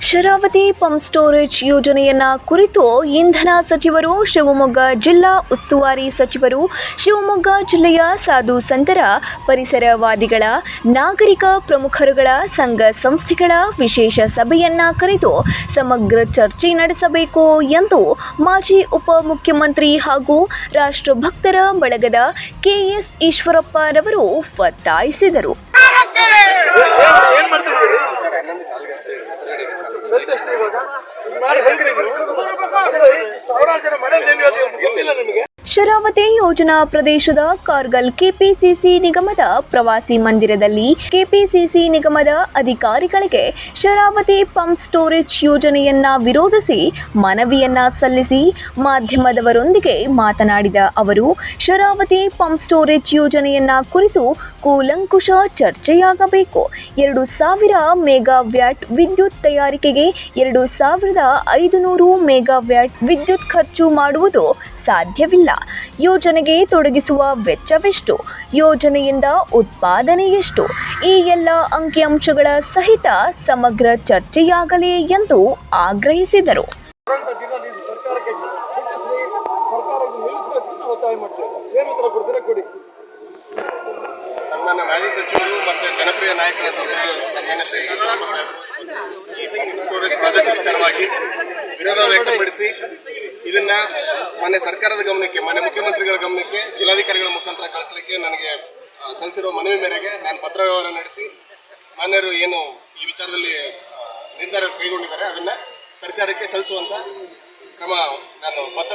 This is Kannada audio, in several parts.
ಶರಾವತಿ ಪಂಪ್ ಸ್ಟೋರೇಜ್ ಯೋಜನೆಯನ್ನ ಕುರಿತು ಇಂಧನ ಸಚಿವರು, ಶಿವಮೊಗ್ಗ ಜಿಲ್ಲಾ ಉಸ್ತುವಾರಿ ಸಚಿವರು, ಶಿವಮೊಗ್ಗ ಜಿಲ್ಲೆಯ ಸಾಧು ಸಂತರ, ಪರಿಸರವಾದಿಗಳ, ನಾಗರಿಕ ಪ್ರಮುಖರುಗಳ ಸಂಘ ಸಂಸ್ಥೆಗಳ ವಿಶೇಷ ಸಭೆಯನ್ನ ಕರೆದು ಸಮಗ್ರ ಚರ್ಚೆ ನಡೆಸಬೇಕು ಎಂದು ಮಾಜಿ ಉಪಮುಖ್ಯಮಂತ್ರಿ ಹಾಗೂ ರಾಷ್ಟ್ರಭಕ್ತರ ಬಳಗದ ಕೆಎಸ್ ಈಶ್ವರಪ್ಪರವರು ಒತ್ತಾಯಿಸಿದರು. ಶರಾವತಿ ಯೋಜನಾ ಪ್ರದೇಶದ ಕಾರ್ಗಲ್ ಕೆಪಿಸಿಸಿ ನಿಗಮದ ಪ್ರವಾಸಿ ಮಂದಿರದಲ್ಲಿ ಕೆಪಿಸಿಸಿ ನಿಗಮದ ಅಧಿಕಾರಿಗಳಿಗೆ ಶರಾವತಿ ಪಂಪ್ ಸ್ಟೋರೇಜ್ ಯೋಜನೆಯನ್ನ ವಿರೋಧಿಸಿ ಮನವಿಯನ್ನ ಸಲ್ಲಿಸಿ ಮಾಧ್ಯಮದವರೊಂದಿಗೆ ಮಾತನಾಡಿದ ಅವರು, ಶರಾವತಿ ಪಂಪ್ ಸ್ಟೋರೇಜ್ ಯೋಜನೆಯನ್ನ ಕುರಿತು ಕೂಲಂಕುಷ ಚರ್ಚೆಯಾಗಬೇಕು. 2000 ಮೆಗಾವ್ಯಾಟ್ ವಿದ್ಯುತ್ ತಯಾರಿಕೆಗೆ 2500 ಮೆಗಾವ್ಯಾಟ್ ವಿದ್ಯುತ್ ಖರ್ಚು ಮಾಡುವುದು ಸಾಧ್ಯವಿಲ್ಲ. ಯೋಜನೆಗೆ ತೊಡಗಿಸುವ ವೆಚ್ಚವೆಷ್ಟು, ಯೋಜನೆಯಿಂದ ಉತ್ಪಾದನೆ ಎಷ್ಟು, ಈ ಎಲ್ಲ ಅಂಕಿಅಂಶಗಳ ಸಹಿತ ಸಮಗ್ರ ಚರ್ಚೆಯಾಗಲಿ ಎಂದು ಆಗ್ರಹಿಸಿದರು. ಸನ್ಮಾನ್ಯ ಮಾಜಿ ಸಚಿವರು ಮತ್ತು ಜನಪ್ರಿಯ ನಾಯಕರ ಸನ್ಮಾನ್ಯ ಶ್ರೀ ಸ್ಟೋರೇಜ್ ಪ್ರಾಜೆಕ್ಟ್ ವಿಚಾರವಾಗಿ ವಿರೋಧ ವ್ಯಕ್ತಪಡಿಸಿ ಇದನ್ನ ಮಾನ್ಯ ಸರ್ಕಾರದ ಗಮನಕ್ಕೆ, ಮಾನ್ಯ ಮುಖ್ಯಮಂತ್ರಿಗಳ ಗಮನಕ್ಕೆ ಜಿಲ್ಲಾಧಿಕಾರಿಗಳ ಮುಖಾಂತರ ಕಳಿಸಲಿಕ್ಕೆ ನನಗೆ ಸಲ್ಲಿಸಿರುವ ಮನವಿ ಮೇರೆಗೆ ನಾನು ಪತ್ರ ವ್ಯವಹಾರ ನಡೆಸಿ ಮಾನ್ಯರು ಏನು ಈ ವಿಚಾರದಲ್ಲಿ ನಿರ್ಧಾರ ಕೈಗೊಂಡಿದ್ದಾರೆ ಅದನ್ನ ಸರ್ಕಾರಕ್ಕೆ ಸಲ್ಲಿಸುವಂತ ಕ್ರಮ ನಾನು ಪತ್ರ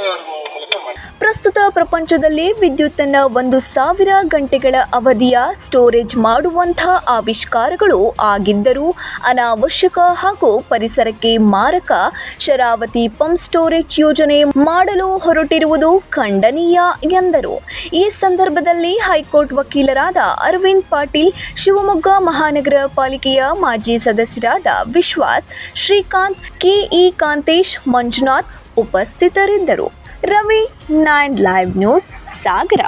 ಮೂಲಕ ಮಾಡಿ. ಪ್ರಸ್ತುತ ಪ್ರಪಂಚದಲ್ಲಿ ವಿದ್ಯುತ್ತನ್ನು 1000 ಗಂಟೆಗಳ ಅವಧಿಯ ಸ್ಟೋರೇಜ್ ಮಾಡುವಂತಹ ಆವಿಷ್ಕಾರಗಳು ಆಗಿದ್ದರೂ ಅನಾವಶ್ಯಕ ಹಾಗೂ ಪರಿಸರಕ್ಕೆ ಮಾರಕ ಶರಾವತಿ ಪಂಪ್ ಸ್ಟೋರೇಜ್ ಯೋಜನೆ ಮಾಡಲು ಹೊರಟಿರುವುದು ಖಂಡನೀಯ ಎಂದರು. ಈ ಸಂದರ್ಭದಲ್ಲಿ ಹೈಕೋರ್ಟ್ ವಕೀಲರಾದ ಅರವಿಂದ್ ಪಾಟೀಲ್, ಶಿವಮೊಗ್ಗ ಮಹಾನಗರ ಪಾಲಿಕೆಯ ಮಾಜಿ ಸದಸ್ಯರಾದ ವಿಶ್ವಾಸ್, ಶ್ರೀಕಾಂತ್, ಕೆಇ ಕಾಂತೇಶ್, ಮಂಜುನಾಥ್ ಉಪಸ್ಥಿತರಿದ್ದರು. ರವಿ, 9 ಲೈವ್ ನ್ಯೂಸ್, ಸಾಗರ.